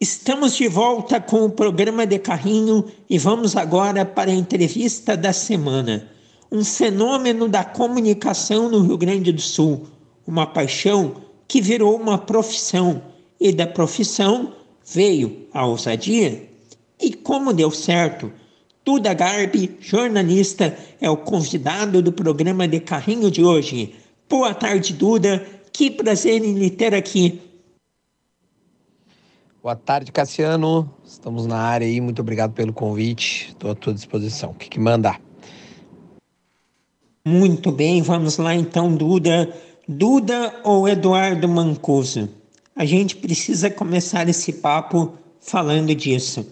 Estamos de volta com o programa de Carrinho e vamos agora para a entrevista da semana. Um fenômeno da comunicação no Rio Grande do Sul, uma paixão que virou uma profissão e da profissão veio a ousadia. E como deu certo? Duda Garbi, jornalista, é o convidado do programa de Carrinho de hoje. Boa tarde, Duda. Que prazer em lhe ter aqui. Boa tarde, Cassiano. Estamos na área aí. Muito obrigado pelo convite. Estou à tua disposição. O que manda? Muito bem, vamos lá então, Duda. Duda ou Eduardo Mancuso? A gente precisa começar esse papo falando disso.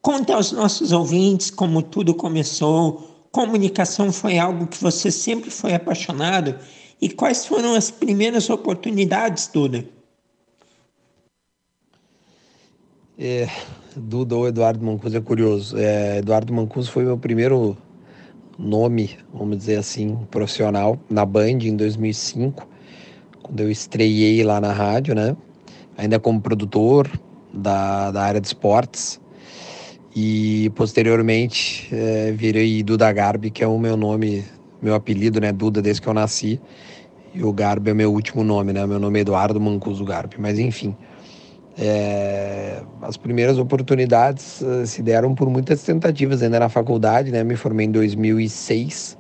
Conta aos nossos ouvintes como tudo começou. Comunicação foi algo que você sempre foi apaixonado? E quais foram as primeiras oportunidades, Duda? Duda ou Eduardo Mancuso é curioso. Eduardo Mancuso foi meu primeiro nome, vamos dizer assim, profissional na Band em 2005, quando eu estreiei lá na rádio, né? Ainda como produtor da área de esportes. E posteriormente virei Duda Garbi, que é o meu nome, meu apelido, né? Duda, desde que eu nasci. E o Garbi é meu último nome, né? Meu nome é Eduardo Mancuso Garbi. Mas enfim, as primeiras oportunidades se deram por muitas tentativas ainda na faculdade, né? Me formei em 2006,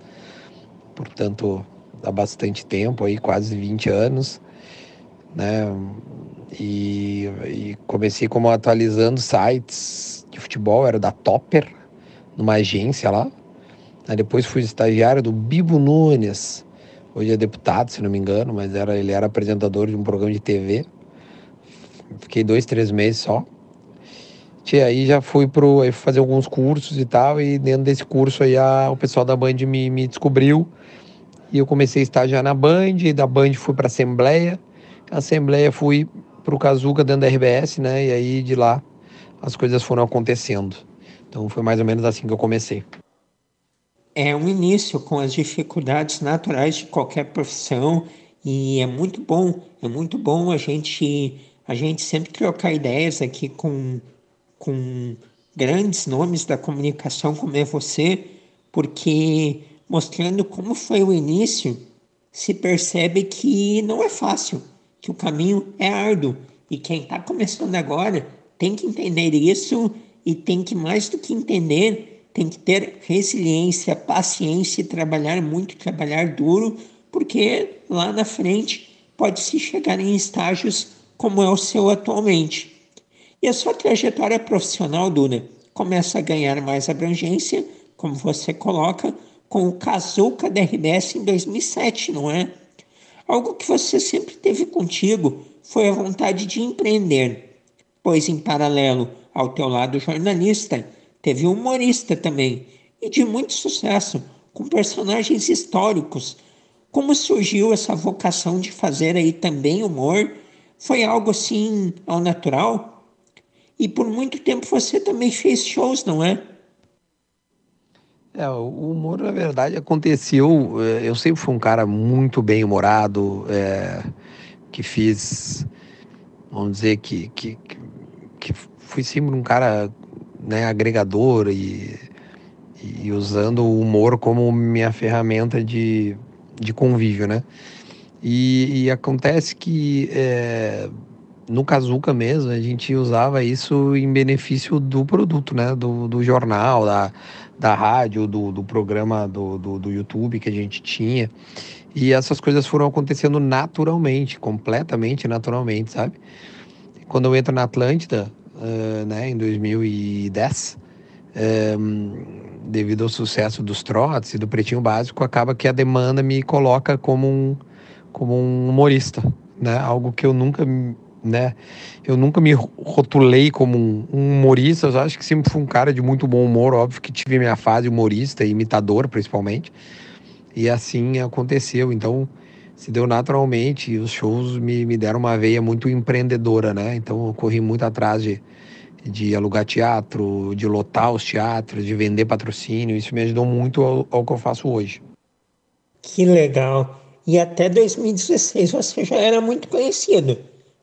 portanto, há bastante tempo, aí quase 20 anos, né? E comecei como atualizando sites de futebol, era da Topper, numa agência lá. Aí depois fui estagiário do Bibo Nunes, hoje é deputado, se não me engano, mas ele era apresentador de um programa de TV. Fiquei 2-3 meses só. Aí já fui fazer alguns cursos e tal, e dentro desse curso aí o pessoal da Band me descobriu, e eu comecei a estagiar na Band, e da Band fui para a Assembleia, fui para o Kazuca dentro da RBS, né, e aí de lá as coisas foram acontecendo. Então foi mais ou menos assim que eu comecei. É um início com as dificuldades naturais de qualquer profissão e é muito bom a gente sempre trocar ideias aqui com grandes nomes da comunicação como é você, porque mostrando como foi o início, se percebe que não é fácil, que o caminho é árduo e quem está começando agora tem que entender isso e tem que, mais do que entender, tem que ter resiliência, paciência e trabalhar muito, trabalhar duro, porque lá na frente pode-se chegar em estágios como é o seu atualmente. E a sua trajetória profissional, Duda, começa a ganhar mais abrangência, como você coloca, com o Kazuca da RBS em 2007, não é? Algo que você sempre teve contigo foi a vontade de empreender, pois em paralelo ao teu lado jornalista, teve um humorista também, e de muito sucesso, com personagens históricos. Como surgiu essa vocação de fazer aí também humor? Foi algo assim ao natural? E por muito tempo você também fez shows, não é? O humor, na verdade, aconteceu. Eu sempre fui um cara muito bem-humorado, que fiz, vamos dizer, que fui sempre um cara, né, agregador e usando o humor como minha ferramenta de convívio, né? E acontece que no Kazuca mesmo, a gente usava isso em benefício do produto, né? Do jornal, da rádio, do programa do YouTube que a gente tinha. E essas coisas foram acontecendo naturalmente, completamente naturalmente, sabe? Quando eu entro na Atlântida, né, em 2010, devido ao sucesso dos trotes e do Pretinho Básico, acaba que a demanda me coloca como um humorista, né? Algo que eu nunca, né? Eu nunca me rotulei como um humorista. Eu acho que sempre fui um cara de muito bom humor. Óbvio que tive minha fase humorista e imitador, principalmente. E assim aconteceu. Então, se deu naturalmente. E os shows me deram uma veia muito empreendedora, né? Então, eu corri muito atrás de alugar teatro, de lotar os teatros, de vender patrocínio. Isso me ajudou muito ao que eu faço hoje. Que legal! E até 2016 você já era muito conhecido,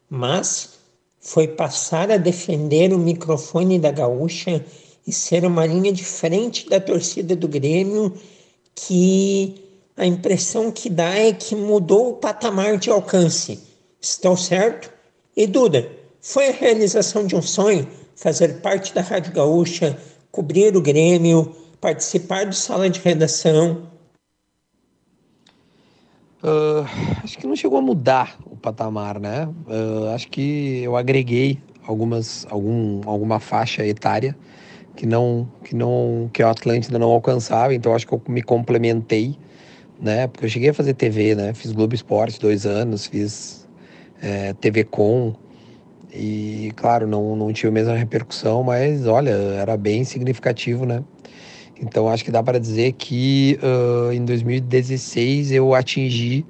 mas foi passar a defender o microfone da Gaúcha e ser uma linha de frente da torcida do Grêmio, que a impressão que dá é que mudou o patamar de alcance. Estou certo? E Duda, foi a realização de um sonho fazer parte da Rádio Gaúcha, cobrir o Grêmio, participar do sala de redação? Acho que não chegou a mudar o patamar, né? Acho que eu agreguei alguma faixa etária que a Atlântida não alcançava, então acho que eu me complementei, né? Porque eu cheguei a fazer TV, né? Fiz Globo Esporte 2 anos, fiz TV Com, e claro, não tive a mesma repercussão, mas olha, era bem significativo, né? Então acho que dá para dizer que em 2016 eu atingi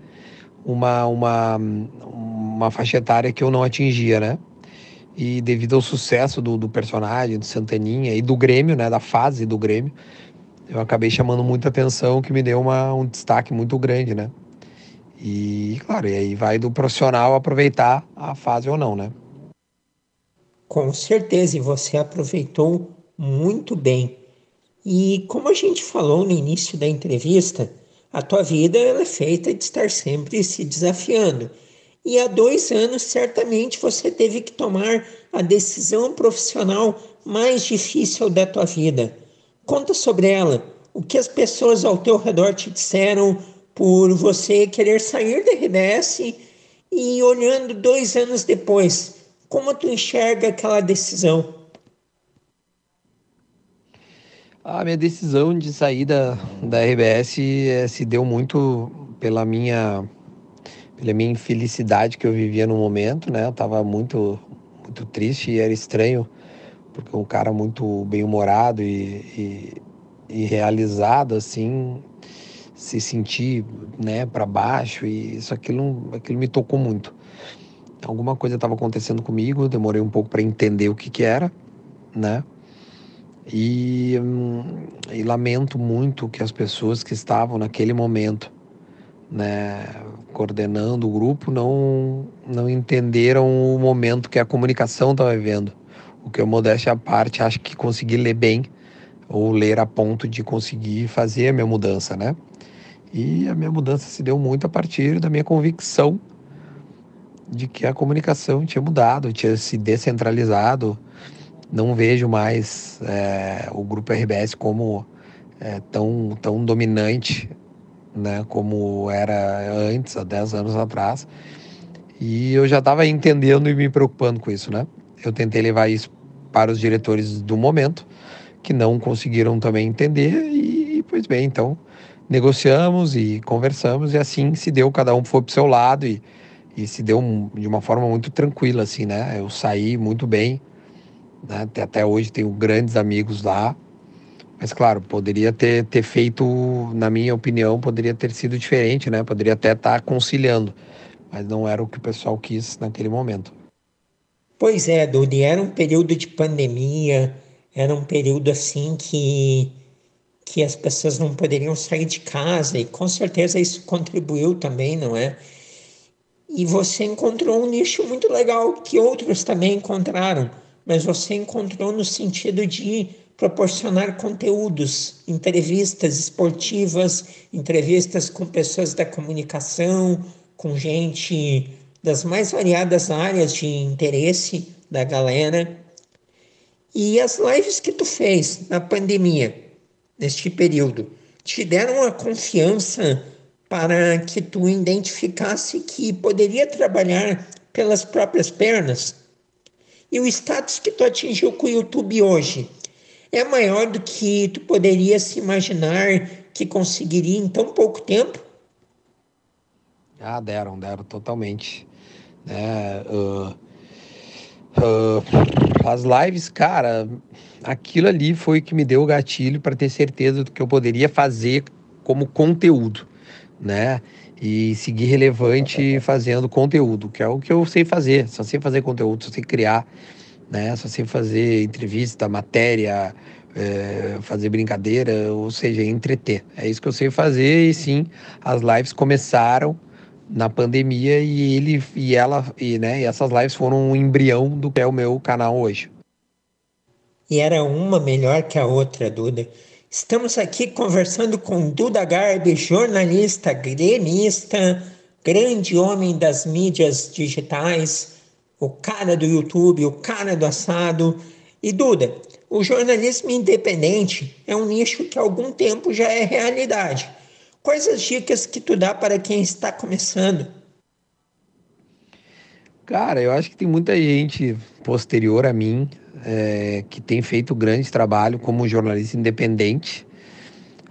uma faixa etária que eu não atingia, né? E devido ao sucesso do personagem, do Santaninha e do Grêmio, né? Da fase do Grêmio, eu acabei chamando muita atenção, que me deu um destaque muito grande, né? E, claro, e aí vai do profissional aproveitar a fase ou não, né? Com certeza, e você aproveitou muito bem. E como a gente falou no início da entrevista, a tua vida ela é feita de estar sempre se desafiando. E há 2 anos, certamente, você teve que tomar a decisão profissional mais difícil da tua vida. Conta sobre ela. O que as pessoas ao teu redor te disseram por você querer sair da RBS e olhando 2 anos depois, como tu enxerga aquela decisão? A minha decisão de sair da RBS se deu muito pela minha infelicidade que eu vivia no momento, né? Eu tava muito triste e era estranho, porque um cara muito bem-humorado e realizado, assim, se sentir, né, para baixo, e aquilo me tocou muito. Alguma coisa estava acontecendo comigo, eu demorei um pouco para entender o que era, né? E lamento muito que as pessoas que estavam naquele momento, né, coordenando o grupo, não entenderam o momento que a comunicação estava vivendo. O que eu, modéstia à parte, acho que consegui ler bem, ou ler a ponto de conseguir fazer a minha mudança, né? E a minha mudança se deu muito a partir da minha convicção de que a comunicação tinha mudado, tinha se descentralizado. Não vejo mais o Grupo RBS como tão dominante, né, como era antes, há 10 anos atrás. E eu já estava entendendo e me preocupando com isso, né? Eu tentei levar isso para os diretores do momento, que não conseguiram também entender, e pois bem, então negociamos e conversamos, e assim se deu, cada um foi para o seu lado, e se deu de uma forma muito tranquila, assim, né? Eu saí muito bem, né? Até hoje tenho grandes amigos lá, mas claro, poderia ter feito, na minha opinião, poderia ter sido diferente, né? Poderia até estar conciliando, mas não era o que o pessoal quis naquele momento. Pois é, Dudi, era um período de pandemia, era um período assim que as pessoas não poderiam sair de casa, e com certeza isso contribuiu também, não é? E você encontrou um nicho muito legal que outros também encontraram, mas você encontrou no sentido de proporcionar conteúdos, entrevistas esportivas, entrevistas com pessoas da comunicação, com gente das mais variadas áreas de interesse da galera. E as lives que tu fez na pandemia, neste período, te deram a confiança para que tu identificasse que poderia trabalhar pelas próprias pernas? E o status que tu atingiu com o YouTube hoje é maior do que tu poderia se imaginar que conseguiria em tão pouco tempo? Ah, deram totalmente, né? As lives, cara, aquilo ali foi o que me deu o gatilho para ter certeza do que eu poderia fazer como conteúdo, né? E seguir relevante fazendo conteúdo, que é o que eu sei fazer. Só sei fazer conteúdo, só sei criar, né? Só sei fazer entrevista, matéria, fazer brincadeira, ou seja, entreter. É isso que eu sei fazer, e sim, as lives começaram, na pandemia e ele e ela e essas lives foram um embrião do que é o meu canal hoje. E era uma melhor que a outra, Duda. Estamos aqui conversando com Duda Garbi, jornalista, gremista, grande homem das mídias digitais, o cara do YouTube, o cara do assado. E Duda, o jornalismo independente é um nicho que há algum tempo já é realidade. Quais as dicas que tu dá para quem está começando? Cara, eu acho que tem muita gente posterior a mim que tem feito grande trabalho como jornalista independente.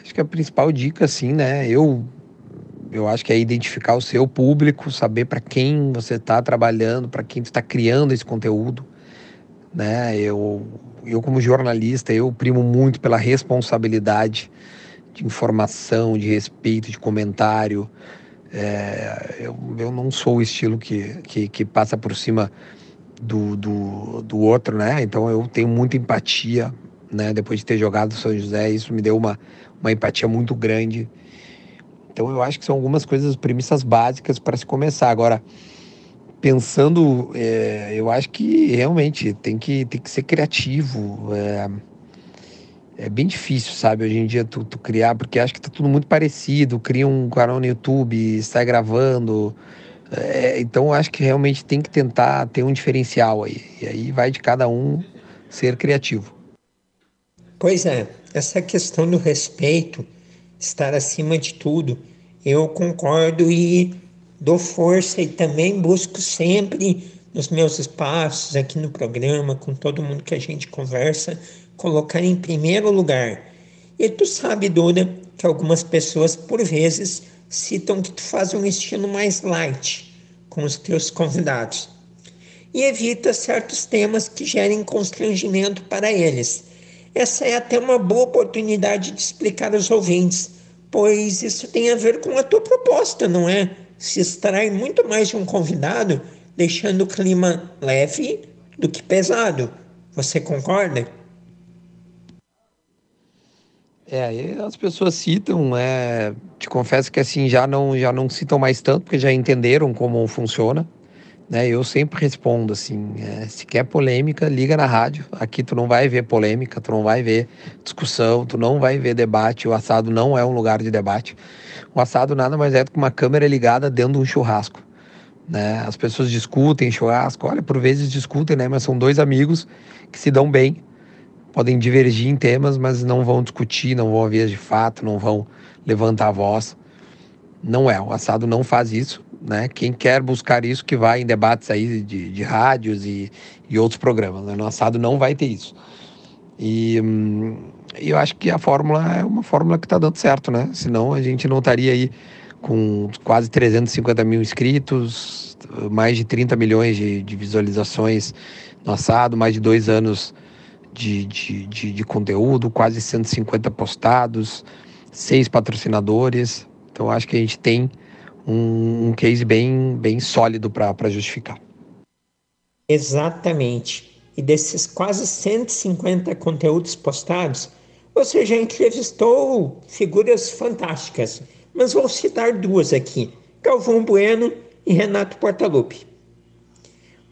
Acho que a principal dica, assim, né? Eu acho que é identificar o seu público, saber para quem você está trabalhando, para quem você está criando esse conteúdo, né? Eu como jornalista, eu primo muito pela responsabilidade de informação, de respeito, de comentário. Eu não sou o estilo que passa por cima do outro, né? Então eu tenho muita empatia, né? Depois de ter jogado São José, isso me deu uma empatia muito grande. Então eu acho que são algumas coisas, premissas básicas para se começar. Agora, pensando, eu acho que realmente tem que ser criativo. É bem difícil, sabe, hoje em dia tu criar, porque acho que tá tudo muito parecido. Cria um canal no YouTube, sai gravando. Então eu acho que realmente tem que tentar ter um diferencial aí. E aí vai de cada um ser criativo. Pois é, essa questão do respeito, estar acima de tudo, eu concordo e dou força e também busco sempre nos meus espaços, aqui no programa, com todo mundo que a gente conversa, colocar em primeiro lugar. E tu sabe, Duda, que algumas pessoas por vezes citam que tu faz um estilo mais light com os teus convidados e evita certos temas que gerem constrangimento para eles. Essa é até uma boa oportunidade de explicar aos ouvintes, pois isso tem a ver com a tua proposta, não é? Se extrai muito mais de um convidado, deixando o clima leve do que pesado. Você concorda? E as pessoas citam, te confesso que assim já não citam mais tanto, porque já entenderam como funciona, né? Eu sempre respondo assim, se quer polêmica, liga na rádio. Aqui tu não vai ver polêmica, tu não vai ver discussão, tu não vai ver debate. O assado não é um lugar de debate. O assado nada mais é do que uma câmera ligada dentro de um churrasco, né? As pessoas discutem churrasco, olha, por vezes discutem, né? Mas são dois amigos que se dão bem, podem divergir em temas, mas não vão discutir, não vão a vias de fato, não vão levantar a voz. Não é, o assado não faz isso, né? Quem quer buscar isso que vai em debates aí de rádios e outros programas, né? No assado não vai ter isso. E eu acho que a fórmula é uma fórmula que está dando certo, né? Senão a gente não estaria aí com quase 350 mil inscritos, mais de 30 milhões de visualizações no assado, mais de 2 anos de conteúdo, quase 150 postados, 6 patrocinadores. Então acho que a gente tem um case bem sólido para justificar. Exatamente. E desses quase 150 conteúdos postados, você já entrevistou figuras fantásticas, mas vou citar duas aqui: Galvão Bueno e Renato Portaluppi.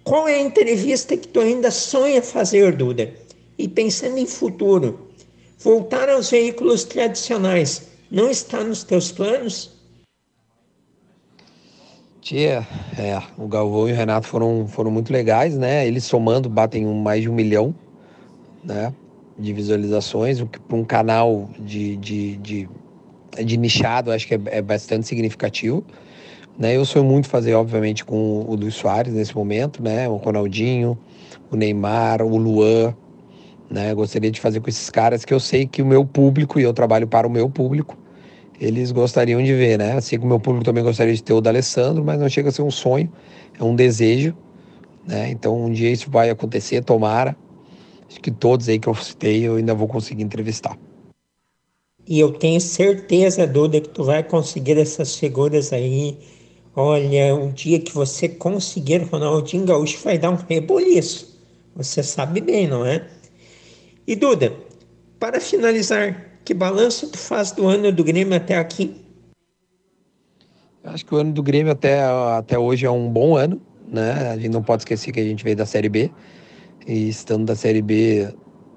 Qual é a entrevista que tu ainda sonha fazer, Duda? E pensando em futuro, voltar aos veículos tradicionais não está nos teus planos? Tia, o Galvão e o Renato foram muito legais, né? Eles somando batem mais de 1 milhão, né, de visualizações, o que para um canal de nichado acho que é bastante significativo, né? Eu sonho muito fazer, obviamente, com o Luis Soares nesse momento, né? O Ronaldinho, o Neymar, o Luan, né? Eu gostaria de fazer com esses caras que eu sei que o meu público, e eu trabalho para o meu público, eles gostariam de ver, né? Assim como o meu público também gostaria de ter o D'Alessandro, mas não chega a ser um sonho, é um desejo, né? Então um dia isso vai acontecer, tomara. Acho que todos aí que eu citei eu ainda vou conseguir entrevistar. E eu tenho certeza, Duda, que tu vai conseguir essas figuras aí. Olha, um dia que você conseguir Ronaldinho Gaúcho vai dar um reboliço. Você sabe bem, não é? E Duda, para finalizar, que balanço tu faz do ano do Grêmio até aqui? Acho que o ano do Grêmio até hoje é um bom ano, né? A gente não pode esquecer que a gente veio da Série B. E estando da Série B,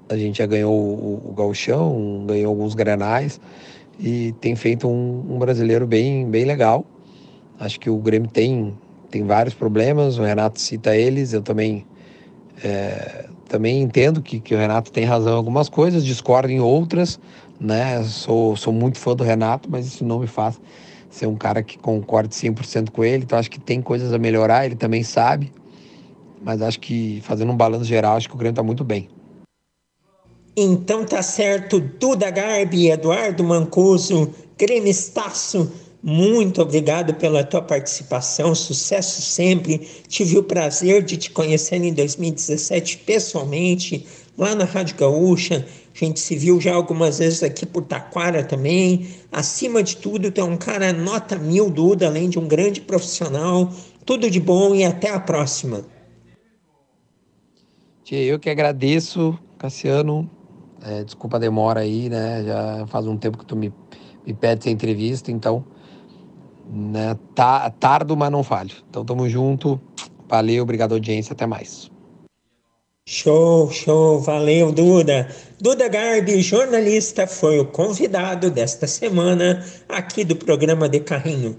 a gente já ganhou o Gauchão, ganhou alguns Grenais e tem feito um brasileiro bem legal. Acho que o Grêmio tem vários problemas, o Renato cita eles, eu também entendo que o Renato tem razão em algumas coisas, discordo em outras, né? Sou muito fã do Renato, mas isso não me faz ser um cara que concorde 100% com ele, então acho que tem coisas a melhorar, ele também sabe, mas acho que fazendo um balanço geral, acho que o Grêmio está muito bem. Então tá certo, Duda Garbi, Eduardo Mancuso, gremistaço, muito obrigado pela tua participação, sucesso sempre. Tive o prazer de te conhecer em 2017 pessoalmente, lá na Rádio Gaúcha. A gente se viu já algumas vezes aqui por Taquara também. Acima de tudo, tu é um cara nota mil, Duda, além de um grande profissional. Tudo de bom e até a próxima. Tia, eu que agradeço, Cassiano. Desculpa a demora aí, né? Já faz um tempo que me pede essa entrevista, então, né? Tardo, mas não falho. Então, tamo junto. Valeu, obrigado, audiência. Até mais. Show, show, valeu, Duda. Duda Garbi, jornalista, foi o convidado desta semana aqui do programa de Carrinho.